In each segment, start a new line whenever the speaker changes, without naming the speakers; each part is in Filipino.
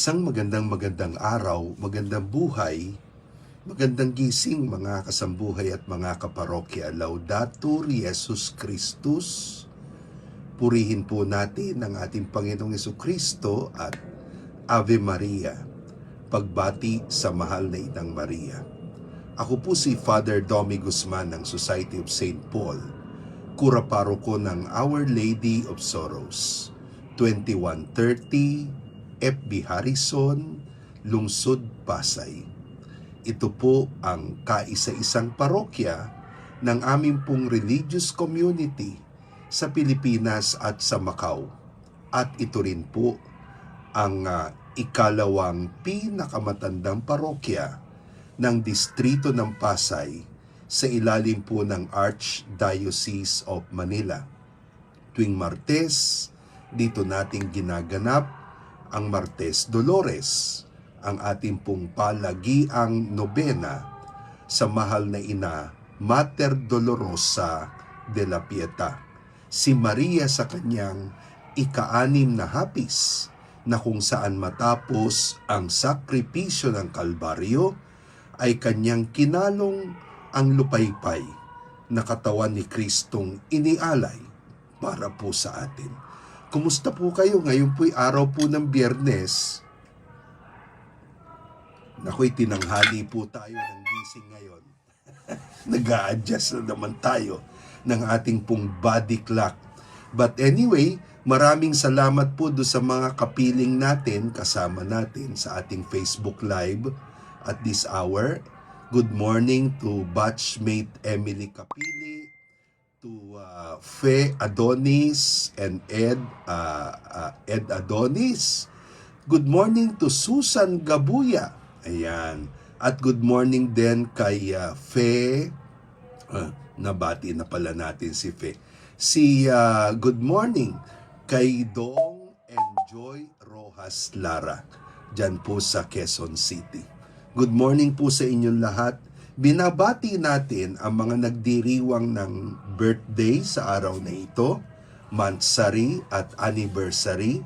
Isang magandang araw, magandang buhay, magandang gising mga kasambuhay at mga kaparokya. Laudato Jesus Christus. Purihin po natin ang ating Panginoong Jesucristo at Ave Maria. Pagbati sa mahal na Inang Maria. Ako po si Father Domi Guzman ng Society of St. Paul, Kura Paroko ng Our Lady of Sorrows, 2130 FB Harrison, Lungsod, Pasay. Ito po ang kaisa-isang parokya ng aming pong religious community sa Pilipinas at sa Macau. At ito rin po ang ikalawang pinakamatandang parokya ng distrito ng Pasay sa ilalim po ng Archdiocese of Manila. Tuwing Martes, dito nating ginaganap ang Martes Dolores, ang ating pong palagiang nobena sa mahal na ina, Mater Dolorosa de la Pieta. Si Maria sa kanyang ika-6 na hapis, na kung saan matapos ang sakripisyo ng Kalbaryo, ay kanyang kinalong ang lupaypay na katawan ni Kristong inialay para po sa atin. Kumusta po kayo? Ngayon po'y araw po ng Biyernes. Nako'y tinanghali po tayo ng gising ngayon. Nag-a-adjust na naman tayo ng ating pong body clock. But anyway, maraming salamat po do sa mga kapiling natin, kasama natin sa ating Facebook Live at this hour. Good morning to batchmate Emily Kapili, to Fe Adonis and Ed Adonis. Good morning to Susan Gabuya. Ayan. At good morning din kay Fe. Nabati na pala natin si Fe. Good morning kay Dong and Joy Rojas Lara. Diyan po sa Quezon City. Good morning po sa inyong lahat. Binabati natin ang mga nagdiriwang ng birthday sa araw na ito, monthsary at anniversary.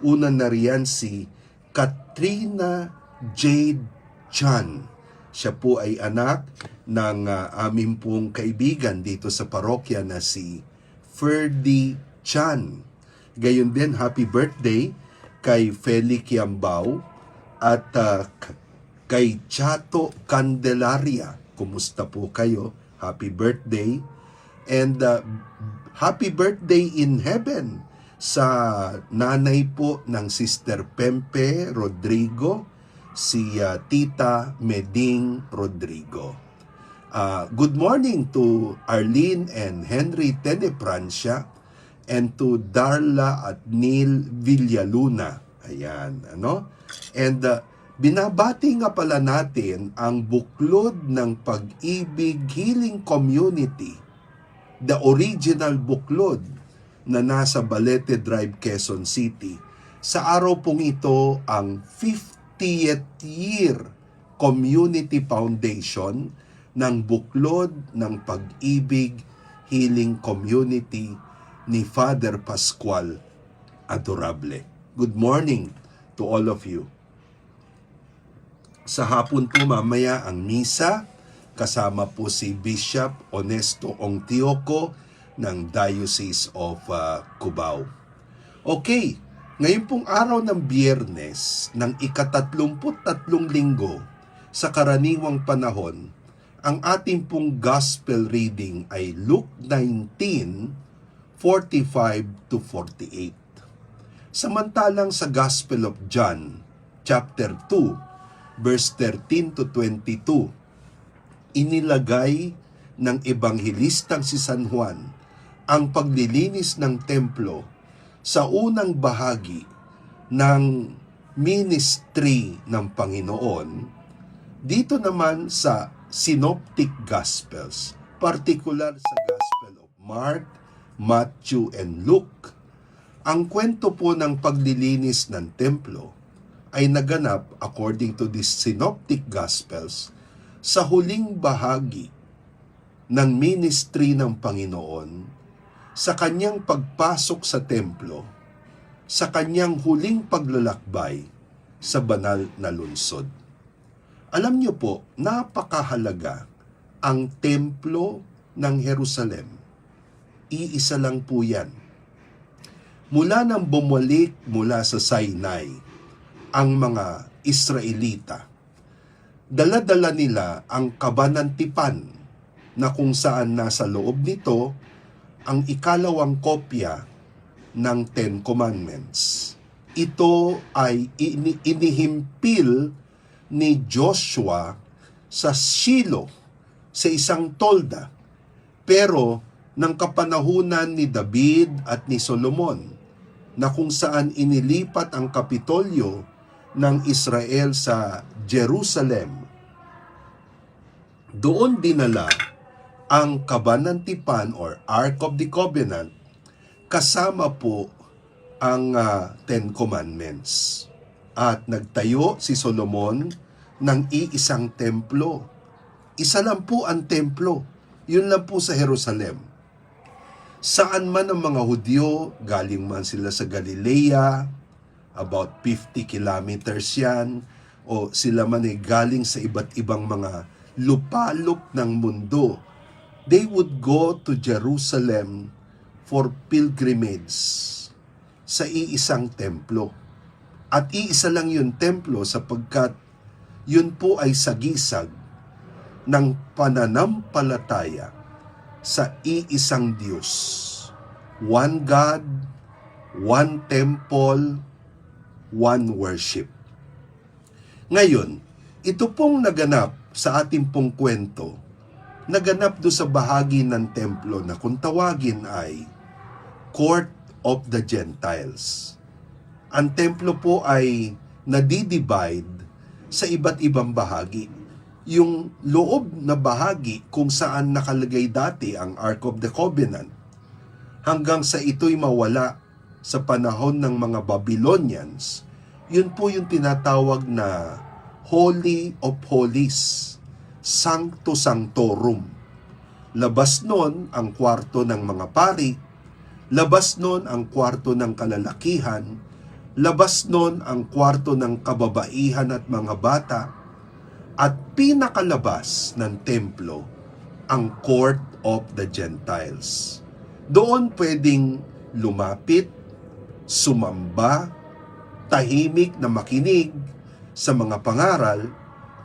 Una na riyan si Katrina Jade Chan. Siya po ay anak ng aming pong kaibigan dito sa parokya na si Ferdy Chan. Gayon din, happy birthday kay Feli Kiambao at kay Chato Candelaria. Kumusta po kayo? Happy birthday. And happy birthday in heaven sa nanay po ng Sister Pempe Rodrigo, si Tita Meding Rodrigo. Good morning to Arlene and Henry Tenefrancia and to Darla at Neil Villaluna. Ayan, ano? And binabati nga pala natin ang buklod ng Pag-ibig Healing Community, the original buklod na nasa Balete Drive, Quezon City. Sa araw pong ito ang 50th year community foundation ng buklod ng Pag-ibig Healing Community ni Father Pascual Adorable. Good morning to all of you. Sa hapon po mamaya ang misa, kasama po si Bishop Honesto Ongtioco ng Diocese of Cubao. Okay, ngayon pong araw ng Biyernes ng ika-33 linggo sa karaniwang panahon, ang ating pong gospel reading ay Luke 19:45-48. Samantalang sa Gospel of John, chapter 2, verse 13-22, inilagay ng Ebanghilistang si San Juan ang paglilinis ng templo sa unang bahagi ng ministry ng Panginoon. Dito naman sa Synoptic Gospels, particular sa Gospel of Mark, Matthew, and Luke, ang kwento po ng paglilinis ng templo ay naganap according to these Synoptic Gospels sa huling bahagi ng ministry ng Panginoon, sa kanyang pagpasok sa templo, sa kanyang huling paglalakbay sa banal na lungsod. Alam niyo po, napakahalaga ang templo ng Jerusalem. Iisa lang po yan. Mula nang bumalik mula sa Sinai ang mga Israelita, dala-dala nila ang kabanantipan na kung saan nasa loob nito ang ikalawang kopya ng Ten Commandments. Ito ay inihimpil ni Joshua sa Shiloh, sa isang tolda. Pero ng kapanahunan ni David at ni Solomon, na kung saan inilipat ang Kapitolyo ng Israel sa Jerusalem, doon dinala ang kabanantipan or Ark of the Covenant, kasama po ang Ten Commandments. At nagtayo si Solomon ng iisang templo. Isa lang po ang templo. Yun lang po sa Jerusalem. Saan man ang mga Hudyo, galing man sila sa Galilea, about 50 kilometers yan, o sila man ay galing sa iba't ibang mga lupalop ng mundo, they would go to Jerusalem for pilgrimage sa iisang templo. At iisa lang yung templo sapagkat yun po ay sagisag ng pananampalataya sa iisang Diyos. One God, one temple, one worship. Ngayon, ito pong naganap sa ating pong kwento, naganap do sa bahagi ng templo na kung tawagin ay Court of the Gentiles. Ang templo po ay nadidivide sa iba't ibang bahagi. Yung loob na bahagi kung saan nakalagay dati ang Ark of the Covenant, hanggang sa ito'y mawala sa panahon ng mga Babylonians, yun po yung tinatawag na Holy of Holies, Sancto Sanctorum. Labas nun ang kwarto ng mga pari, labas nun ang kwarto ng kalalakihan, labas nun ang kwarto ng kababaihan at mga bata, at pinakalabas ng templo, ang Court of the Gentiles. Doon pwedeng lumapit, sumamba, tahimik na makinig sa mga pangaral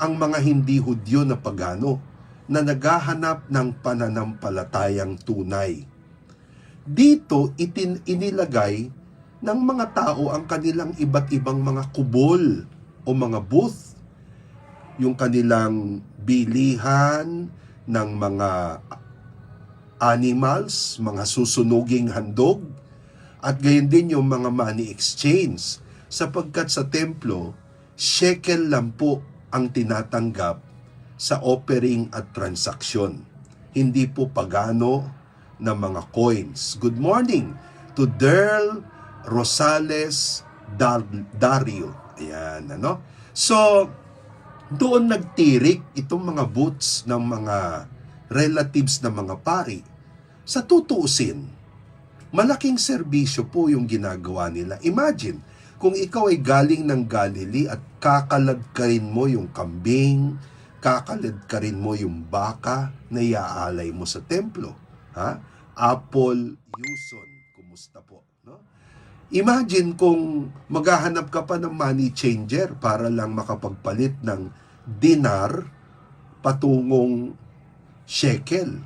ang mga hindi Hudyo na pagano na naghahanap ng pananampalatayang tunay. Dito inilagay ng mga tao ang kanilang iba't ibang mga kubol o mga booth, yung kanilang bilihan ng mga animals, mga susunuging handog, at gayon din yung mga money exchange, sapagkat sa templo, shekel lang po ang tinatanggap sa offering at transaksyon. Hindi po pagano na mga coins. Good morning to Derl Rosales Dario. Ayan, ano? So, doon nagtirik itong mga booths ng mga relatives na mga pari. Sa tutuusin, malaking serbisyo po yung ginagawa nila. Imagine, kung ikaw ay galing ng Galilee at kakaladkarin mo yung kambing, kakaladkarin mo yung baka na iaalay mo sa templo. Ha? Apple Yuson, kumusta po? No? Imagine kung maghahanap ka pa ng money changer para lang makapagpalit ng dinar patungong shekel.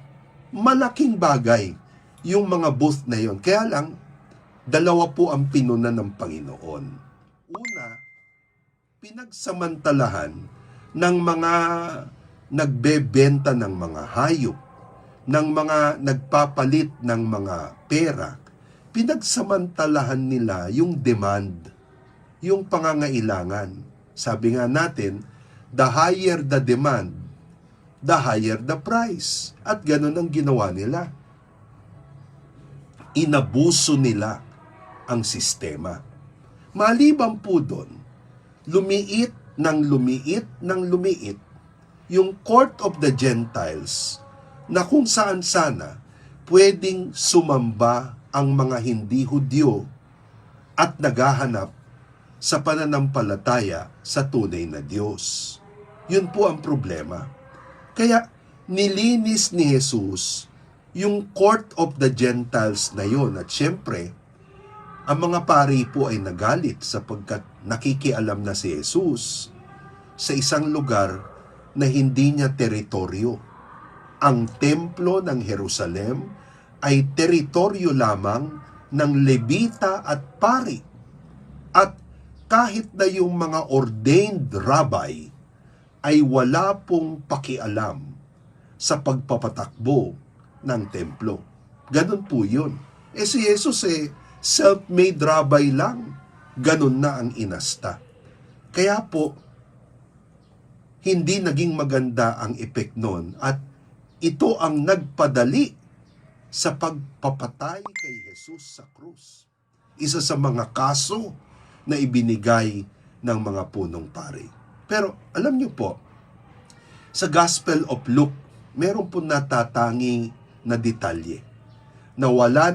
Malaking bagay yung mga booth na yon. Kaya lang, dalawa po ang pinuna ng Panginoon. Una, pinagsamantalahan ng mga nagbebenta ng mga hayop, ng mga nagpapalit ng mga pera. Pinagsamantalahan nila yung demand, yung pangangailangan. Sabi nga natin, the higher the demand, the higher the price. At ganun ang ginawa nila. Inabuso nila ang sistema. Maliban po doon, lumiit yung Court of the Gentiles na kung saan sana pwedeng sumamba ang mga hindi Hudyo at naghahanap sa pananampalataya sa tunay na Diyos. Yun po ang problema. Kaya nilinis ni Jesus yung court of the Gentiles na yun. At syempre, ang mga pari po ay nagalit sapagkat nakikialam na si Jesus sa isang lugar na hindi niya teritoryo. Ang templo ng Jerusalem ay teritoryo lamang ng Levita at pari. At kahit na yung mga ordained rabbi ay wala pong pakialam sa pagpapatakbo ng templo. Ganun po yun. Si Jesus self-made rabbi lang. Ganun na ang inasta. Kaya po, hindi naging maganda ang epek nun at ito ang nagpadali sa pagpapatay kay Jesus sa krus. Isa sa mga kaso na ibinigay ng mga punong pari. Pero alam niyo po, sa Gospel of Luke, meron po natatangi na detalye na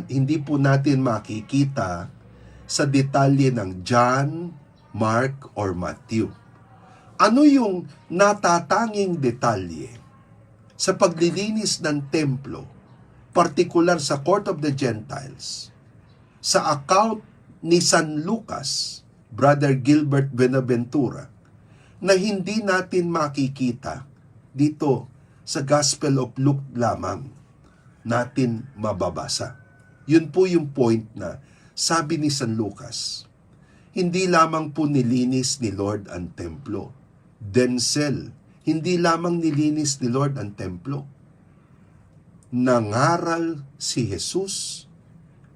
hindi po natin makikita sa detalye ng John, Mark, or Matthew. Ano yung natatanging detalye sa paglilinis ng templo, partikular sa Court of the Gentiles, sa account ni San Lucas, Brother Gilbert Benaventura, na hindi natin makikita dito sa Gospel of Luke lamang natin mababasa. Yun po yung point na sabi ni San Lucas, hindi lamang po nilinis ni Lord ang templo. Denzel, hindi lamang nilinis ni Lord ang templo. Nangaral si Jesus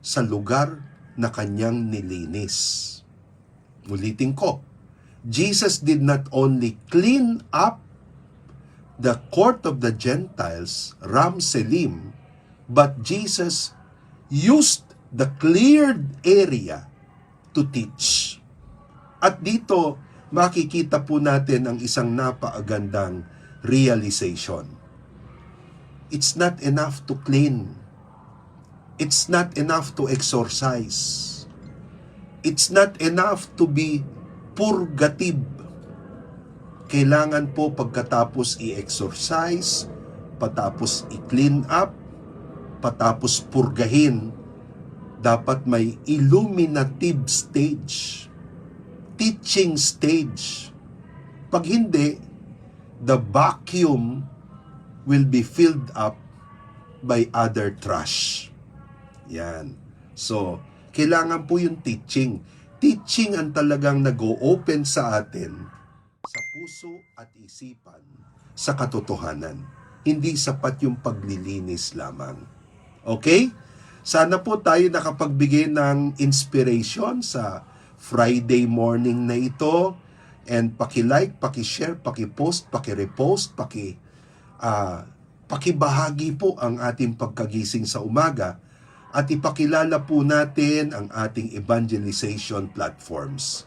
sa lugar na kanyang nilinis. Ulitin ko, Jesus did not only clean up the court of the Gentiles, Ram Selim, but Jesus used the cleared area to teach. At dito, makikita po natin ang isang napakagandang realization. It's not enough to clean. It's not enough to exorcise. It's not enough to be purgative. Kailangan po pagkatapos i-exorcise, patapos i-clean up, patapos purgahin, dapat may illuminative stage, teaching stage. Pag hindi, the vacuum will be filled up by other trash. Yan. So, kailangan po yung teaching. Teaching ang talagang nag-o-open sa atin sa puso at isipan sa katotohanan. Hindi sapat yung paglilinis lamang. Okay? Sana po tayo nakapagbigay ng inspiration sa Friday morning na ito. And paki-like, paki-share, paki-post, paki-repost, pakibahagi po ang ating pagkagising sa umaga at ipakilala po natin ang ating evangelization platforms.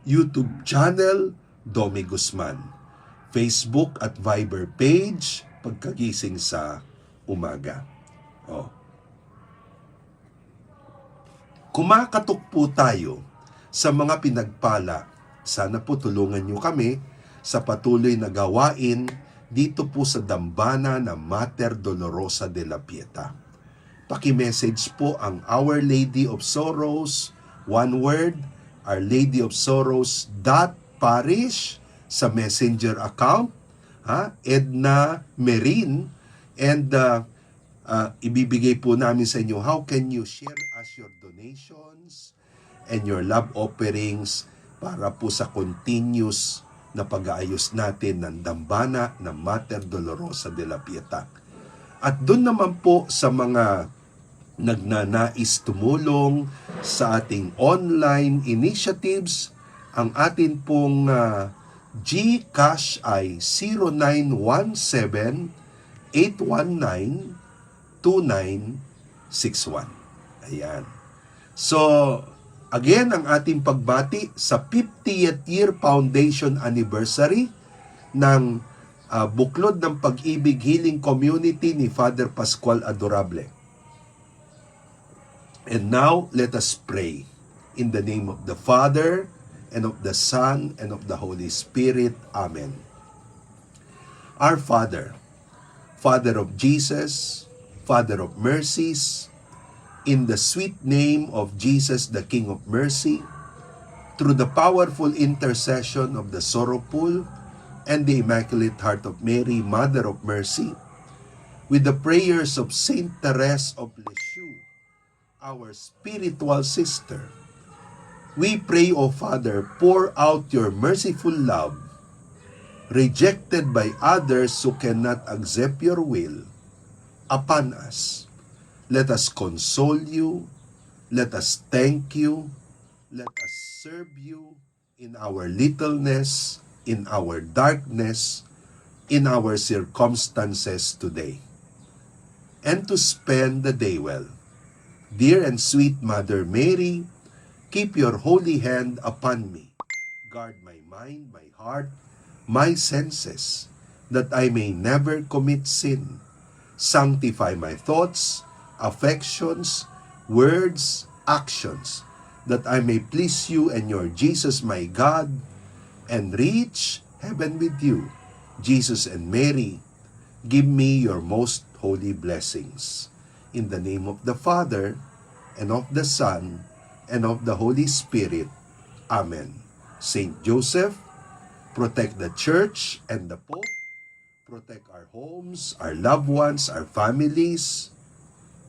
YouTube channel, Domi Guzman. Facebook at Viber page, pagkagising sa umaga. Kumakatok po tayo sa mga pinagpala. Sana po tulungan nyo kami sa patuloy na gawain dito po sa dambana ng Mater Dolorosa de la Pieta. Paki-message po ang Our Lady of Sorrows, one word, Our Lady of Sorrows .parish sa messenger account, Edna Merin, and ibibigay po namin sa inyo how can you share us your donations and your love offerings para po sa continuous na pag-aayos natin ng dambana ng Mater Dolorosa de la Pieta. At doon naman po sa mga nagnanais tumulong sa ating online initiatives, ang atin pong GCash ay 0917-819-2961. Ayan. So, again, ang ating pagbati sa 50th year foundation anniversary ng Buklod ng Pag-ibig Healing Community ni Father Pascual Adorable. And now, let us pray. In the name of the Father, and of the Son, and of the Holy Spirit. Amen. Our Father, Father of Jesus, Father of mercies, in the sweet name of Jesus, the King of mercy, through the powerful intercession of the sorrowful and the Immaculate Heart of Mary, Mother of Mercy, with the prayers of Saint Therese of Lisieux, our spiritual sister, we pray, O Father, pour out your merciful love, rejected by others who cannot accept your will, upon us. Let us console you, let us thank you, let us serve you in our littleness, in our darkness, in our circumstances today, and to spend the day well. Dear and sweet Mother Mary, keep your holy hand upon me. Guard my mind, my heart, my senses, that I may never commit sin. Sanctify my thoughts, affections, words, actions, that I may please you and your Jesus, my God, and reach heaven with you. Jesus and Mary, give me your most holy blessings. In the name of the Father, and of the Son, and of the Holy Spirit. Amen. Saint Joseph, protect the Church and the Pope, protect our homes, our loved ones, our families,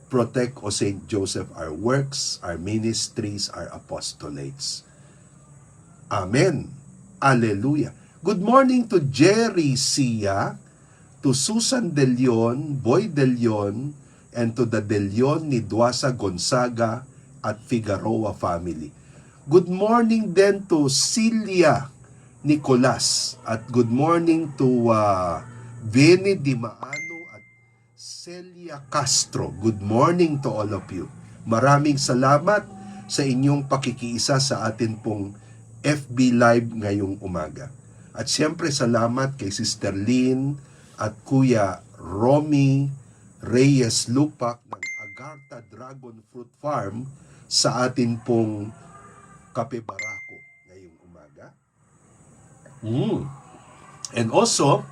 protect, O Saint Joseph, our works, our ministries, our apostolates. Amen. Alleluia. Good morning to Jerry Sia, to Susan De Leon, Boy De Leon, and to the De Leon ni Duasa Gonzaga at Figueroa family. Good morning din to Celia Nicolas, at good morning to Vene Di Maano at Celia Castro. Good morning to all of you. Maraming salamat sa inyong pakikiisa sa atin pong FB Live ngayong umaga. At siyempre salamat kay Sister Lynn at Kuya Romy Reyes Lupak ng Agartha Dragon Fruit Farm sa atin pong Kape Barako ngayong umaga. And also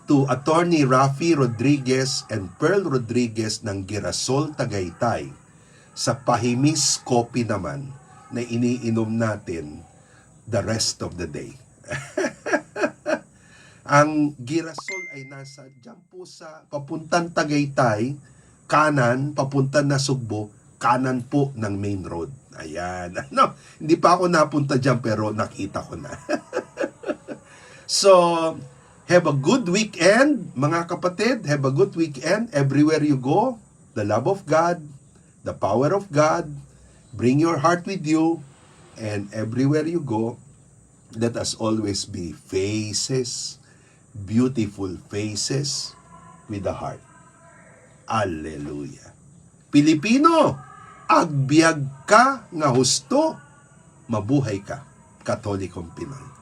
to Attorney Rafi Rodriguez and Pearl Rodriguez ng Girasol, Tagaytay, sa Pahimis Coffee naman na iniinom natin the rest of the day. Ang Girasol ay nasa dyan po sa papuntang Tagaytay, kanan, papunta na Sugbo, kanan po ng main road. Ayan. No, hindi pa ako napunta dyan pero nakita ko na. So, have a good weekend, mga kapatid. Have a good weekend everywhere you go. The love of God, the power of God, bring your heart with you, and everywhere you go, let us always be faces, beautiful faces with a heart. Alleluia. Pilipino, agbyag ka nga husto, mabuhay ka, Katolikong Pinoy.